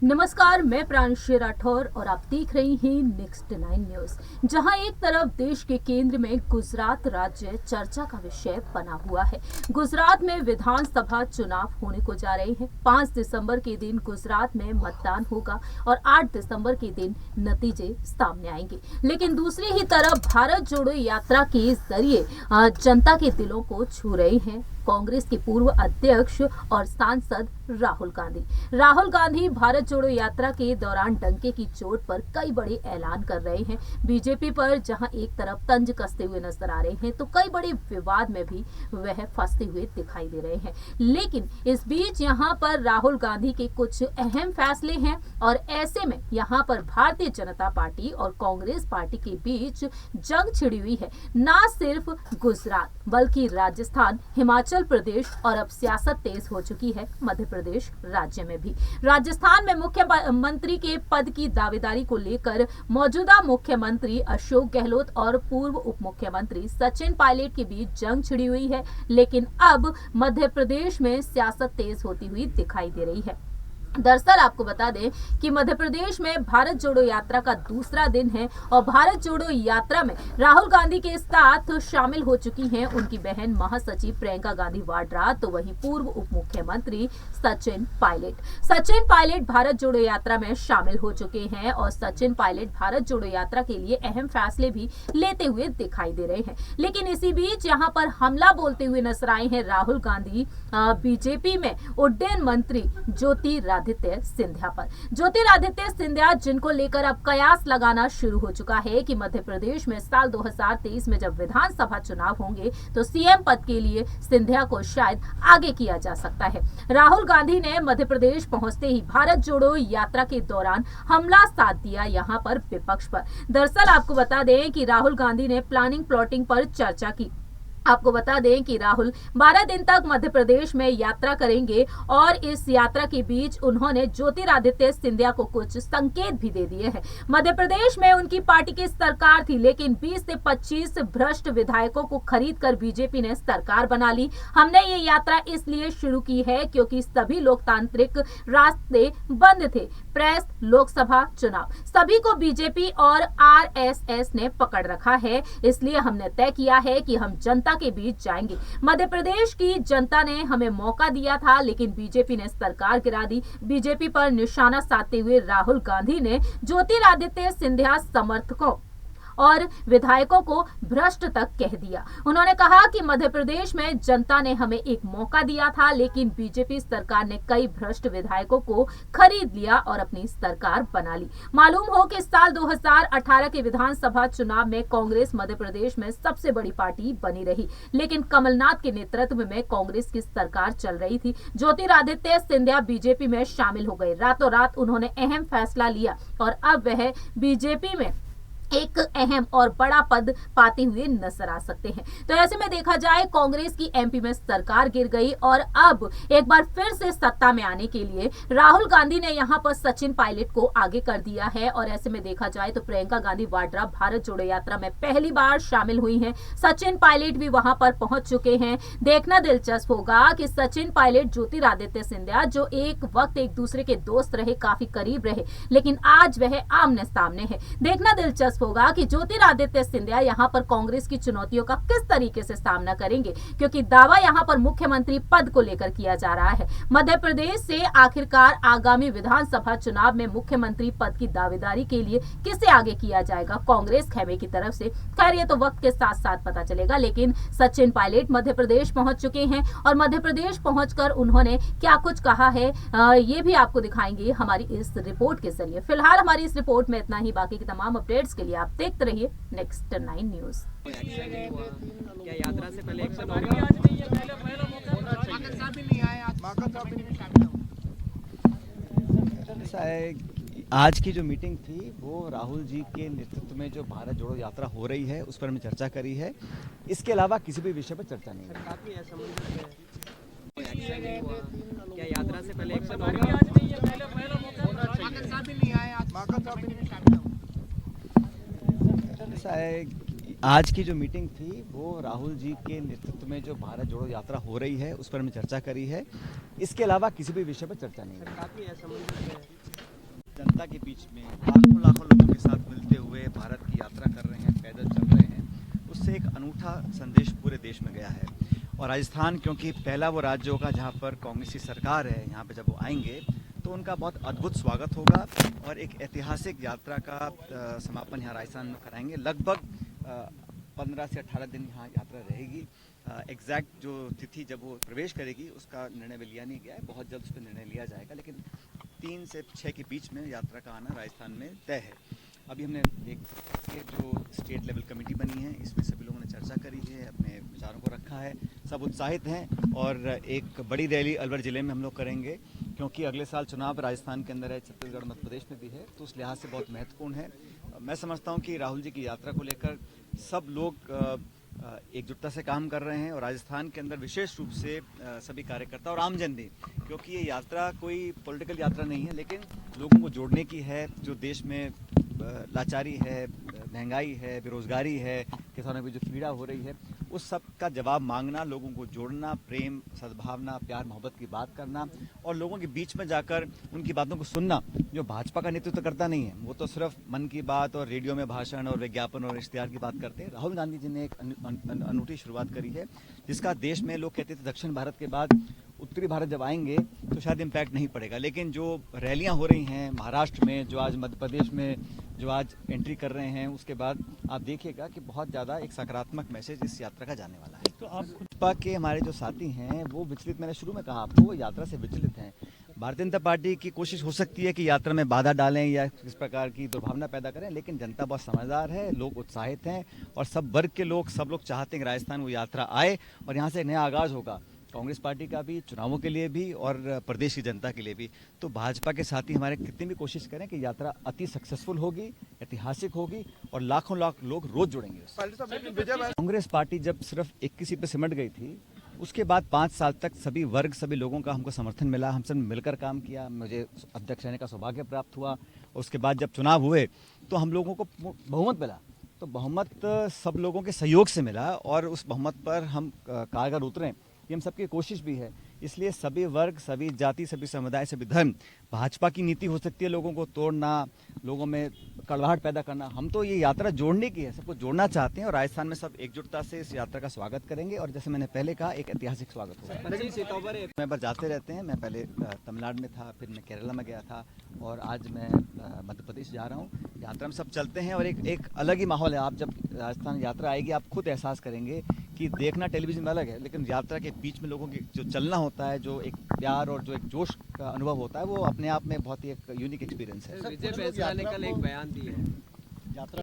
नमस्कार, मैं प्रांशी राठौर और आप देख रहे हैं नेक्स्ट 9 न्यूज। जहां एक तरफ देश के केंद्र में गुजरात राज्य चर्चा का विषय बना हुआ है। गुजरात में विधानसभा चुनाव होने को जा रहे हैं। 5 दिसंबर के दिन गुजरात में मतदान होगा और 8 दिसंबर के दिन नतीजे सामने आएंगे। लेकिन दूसरी ही तरफ भारत जोड़ो यात्रा के जरिए जनता के दिलों को छू रहे हैं कांग्रेस के पूर्व अध्यक्ष और सांसद राहुल गांधी भारत जोड़ो यात्रा के दौरान डंके की चोट पर कई बड़े ऐलान कर रहे हैं। बीजेपी पर जहां एक तरफ तंज कसते हुए नजर आ रहे हैं, तो कई बड़े विवाद में भी वह फंसते हुए दिखाई दे रहे हैं। लेकिन इस बीच यहां पर राहुल गांधी के कुछ अहम फैसले हैं और ऐसे में यहां पर भारतीय जनता पार्टी और कांग्रेस पार्टी के बीच जंग छिड़ी हुई है। न सिर्फ गुजरात बल्कि राजस्थान, हिमाचल प्रदेश और अब सियासत तेज हो चुकी है मध्य प्रदेश राज्य में भी। राजस्थान में मुख्यमंत्री के पद की दावेदारी को लेकर मौजूदा मुख्यमंत्री अशोक गहलोत और पूर्व उप मुख्यमंत्री सचिन पायलट के बीच जंग छिड़ी हुई है। लेकिन अब मध्य प्रदेश में सियासत तेज होती हुई दिखाई दे रही है। दरअसल आपको बता दें कि मध्य प्रदेश में भारत जोड़ो यात्रा का दूसरा दिन है और भारत जोड़ो यात्रा में राहुल गांधी के साथ शामिल हो चुकी हैं उनकी बहन महासचिव प्रियंका गांधी वाड्रा, तो वहीं पूर्व उप मुख्यमंत्री सचिन पायलट भारत जोड़ो यात्रा में शामिल हो चुके हैं और सचिन पायलट भारत जोड़ो यात्रा के लिए अहम फैसले भी लेते हुए दिखाई दे रहे हैं। लेकिन इसी बीच यहां पर हमला बोलते हुए नजर आए हैं राहुल गांधी बीजेपी में उड्डयन मंत्री ज्योतिरादित्य सिंधिया जिनको लेकर अब कयास लगाना शुरू हो चुका है कि मध्य प्रदेश में साल 2023 में जब विधानसभा चुनाव होंगे तो सीएम पद के लिए सिंधिया को शायद आगे किया जा सकता है। राहुल गांधी ने मध्य प्रदेश पहुंचते ही भारत जोड़ो यात्रा के दौरान हमला साध दिया यहां पर विपक्ष पर। दरअसल आपको बता दें कि राहुल गांधी ने प्लाटिंग पर चर्चा की। आपको बता दें कि राहुल 12 दिन तक मध्य प्रदेश में यात्रा करेंगे और इस यात्रा के बीच उन्होंने ज्योतिरादित्य सिंधिया को कुछ संकेत भी दे दिए हैं। मध्य प्रदेश में उनकी पार्टी की सरकार थी, लेकिन 20 से 25 भ्रष्ट विधायकों को खरीदकर बीजेपी ने सरकार बना ली। हमने ये यात्रा इसलिए शुरू की है क्योंकि सभी लोकतांत्रिक रास्ते बंद थे। प्रेस, लोकसभा चुनाव सभी को बीजेपी और आरएसएस ने पकड़ रखा है, इसलिए हमने तय किया है कि हम जनता के बीच जाएंगे। मध्य प्रदेश की जनता ने हमें मौका दिया था, लेकिन बीजेपी ने सरकार गिरा दी। बीजेपी पर निशाना साधते हुए राहुल गांधी ने ज्योतिरादित्य सिंधिया समर्थकों और विधायकों को भ्रष्ट तक कह दिया। उन्होंने कहा कि मध्य प्रदेश में जनता ने हमें एक मौका दिया था, लेकिन बीजेपी सरकार ने कई भ्रष्ट विधायकों को खरीद लिया और अपनी सरकार बना ली। मालूम हो कि साल 2018 के विधानसभा चुनाव में कांग्रेस मध्य प्रदेश में सबसे बड़ी पार्टी बनी रही, लेकिन कमलनाथ के नेतृत्व में कांग्रेस की सरकार चल रही थी। ज्योतिरादित्य सिंधिया बीजेपी में शामिल हो गए। रातों रात उन्होंने अहम फैसला लिया और अब वह बीजेपी में एक अहम और बड़ा पद पाते हुए नजर आ सकते हैं। तो ऐसे में देखा जाए कांग्रेस की एमपी में सरकार गिर गई और अब एक बार फिर से सत्ता में आने के लिए राहुल गांधी ने यहां पर सचिन पायलट को आगे कर दिया है। और ऐसे में देखा जाए तो प्रियंका गांधी वाड्रा भारत जोड़ो यात्रा में पहली बार शामिल हुई हैं। सचिन पायलट भी वहां पर पहुंच चुके हैं। देखना दिलचस्प होगा कि सचिन पायलट, ज्योतिरादित्य सिंधिया जो एक वक्त एक दूसरे के दोस्त रहे, काफी करीब रहे, लेकिन आज वह आमने सामने है। देखना दिलचस्प होगा कि ज्योतिरादित्य सिंधिया यहां पर कांग्रेस की चुनौतियों का किस तरीके से सामना करेंगे, क्योंकि दावा यहां पर मुख्यमंत्री पद को लेकर किया जा रहा है। मध्य प्रदेश से आखिरकार आगामी विधानसभा चुनाव में मुख्यमंत्री पद की दावेदारी के लिए किसे आगे किया जाएगा कांग्रेस खेमे की तरफ से, खैर ये तो वक्त के साथ साथ पता चलेगा। लेकिन सचिन पायलट मध्य प्रदेश पहुंच चुके हैं और मध्य प्रदेश पहुंचकर उन्होंने क्या कुछ कहा है ये भी आपको दिखाएंगे हमारी इस रिपोर्ट के जरिए। फिलहाल हमारी इस रिपोर्ट में इतना ही। बाकी की तमाम अपडेट्स के लिए आप देखते रहिए नेक्स्ट 9 न्यूज। क्या यात्रा से पहले एक्शन आज की जो मीटिंग थी वो राहुल जी के नेतृत्व में जो भारत जोड़ो यात्रा हो रही है उस पर हमने चर्चा करी है। इसके अलावा किसी भी विषय पर चर्चा नहीं है। क्या यात्रा से पहले एक्शन आज की जो मीटिंग थी वो राहुल जी के नेतृत्व में जो भारत जोड़ो यात्रा हो रही है उस पर हमने चर्चा करी है। इसके अलावा किसी भी विषय पर चर्चा नहीं है। जनता के बीच में लाखों लाखों लोगों के साथ मिलते हुए भारत की यात्रा कर रहे हैं, पैदल चल रहे हैं, उससे एक अनूठा संदेश पूरे देश में गया है। और राजस्थान क्योंकि पहला वो राज्य होगा जहाँ पर कांग्रेस की सरकार है, यहाँ पे जब वो आएंगे तो उनका बहुत अद्भुत स्वागत होगा और एक ऐतिहासिक यात्रा का समापन यहाँ राजस्थान में कराएंगे। लगभग 15 से 18 दिन यहाँ यात्रा रहेगी। एग्जैक्ट जो तिथि जब वो प्रवेश करेगी उसका निर्णय भी लिया नहीं गया है, बहुत जल्द उस पर निर्णय लिया जाएगा, लेकिन 3 से 6 के बीच में यात्रा का आना राजस्थान में तय है। अभी हमने एक जो स्टेट लेवल कमेटी बनी है, इसमें सभी लोगों ने चर्चा करी है, अपने विचारों को रखा है, सब उत्साहित हैं और एक बड़ी रैली अलवर ज़िले में हम लोग करेंगे क्योंकि अगले साल चुनाव राजस्थान के अंदर है, छत्तीसगढ़ मध्य प्रदेश में भी है, तो उस लिहाज से बहुत महत्वपूर्ण है। मैं समझता हूँ कि राहुल जी की यात्रा को लेकर सब लोग एकजुटता से काम कर रहे हैं और राजस्थान के अंदर विशेष रूप से सभी कार्यकर्ता और आमजन भी, क्योंकि ये यात्रा कोई पॉलिटिकल यात्रा नहीं है, लेकिन लोगों को जोड़ने की है। जो देश में लाचारी है, महंगाई है, बेरोजगारी है, किसानों की जो पीड़ा हो रही है, उस सब का जवाब मांगना, लोगों को जोड़ना, प्रेम, सद्भावना, प्यार मोहब्बत की बात करना और लोगों के बीच में जाकर उनकी बातों को सुनना। जो भाजपा का नेतृत्व करता नहीं है, वो तो सिर्फ मन की बात और रेडियो में भाषण और विज्ञापन और इश्तिहार की बात करते हैं। राहुल गांधी जी ने एक अनूठी शुरुआत करी है, जिसका देश में लोग कहते थे दक्षिण भारत के बाद उत्तरी भारत जब आएंगे तो शायद इम्पैक्ट नहीं पड़ेगा, लेकिन जो रैलियां हो रही हैं महाराष्ट्र में, जो आज मध्य प्रदेश में जो आज एंट्री कर रहे हैं, उसके बाद आप देखिएगा कि बहुत ज़्यादा एक सकारात्मक मैसेज इस यात्रा का जाने वाला है। तो आप भाजपा के हमारे जो साथी हैं वो विचलित, मैंने शुरू में कहा आपको, वो यात्रा से विचलित हैं। भारतीय जनता पार्टी की कोशिश हो सकती है कि यात्रा में बाधा डालें या इस प्रकार की दुर्भावना पैदा करें, लेकिन जनता बहुत समझदार है, लोग उत्साहित हैं और सब वर्ग के लोग, सब लोग चाहते हैं कि राजस्थान वो यात्रा आए और यहाँ से एक नया आगाज़ होगा, कांग्रेस पार्टी का भी, चुनावों के लिए भी और प्रदेश की जनता के लिए भी। तो भाजपा के साथी हमारे कितनी भी कोशिश करें कि यात्रा अति सक्सेसफुल होगी, ऐतिहासिक होगी और लाखों लाख लोग रोज जुड़ेंगे उससे। कांग्रेस पार्टी जब सिर्फ 21 पे सिमट गई थी, उसके बाद 5 साल तक सभी वर्ग, सभी लोगों का हमको समर्थन मिला, हम सब मिलकर काम किया, मुझे अध्यक्ष रहने का सौभाग्य प्राप्त हुआ। उसके बाद जब चुनाव हुए तो हम लोगों को बहुमत मिला, तो बहुमत सब लोगों के सहयोग से मिला और उस बहुमत पर हम कारगर उतरें, ये हम सबकी कोशिश भी है। इसलिए सभी वर्ग, सभी जाति, सभी समुदाय, सभी धर्म, भाजपा की नीति हो सकती है लोगों को तोड़ना, लोगों में कड़वाहट पैदा करना, हम तो ये यात्रा जोड़ने की है, सबको जोड़ना चाहते हैं और राजस्थान में सब एकजुटता से इस यात्रा का स्वागत करेंगे और जैसे मैंने पहले कहा, एक ऐतिहासिक स्वागत होगा। मैं बार जाते रहते हैं, मैं पहले तमिलनाडु में था, फिर मैं केरला में गया था और आज मैं मध्य प्रदेश जा रहा हूँ। यात्रा में सब चलते हैं और एक अलग ही माहौल है। आप जब राजस्थान यात्रा आएगी, आप खुद एहसास करेंगे कि देखना टेलीविजन में अलग है, लेकिन यात्रा के बीच में लोगों की जो चलना होता है, जो एक प्यार और जो एक जोश का अनुभव होता है, वो अपने आप में बहुत ही एक यूनिक एक्सपीरियंस है। विजय फैसला ने कल एक बयान दिया है। यात्रा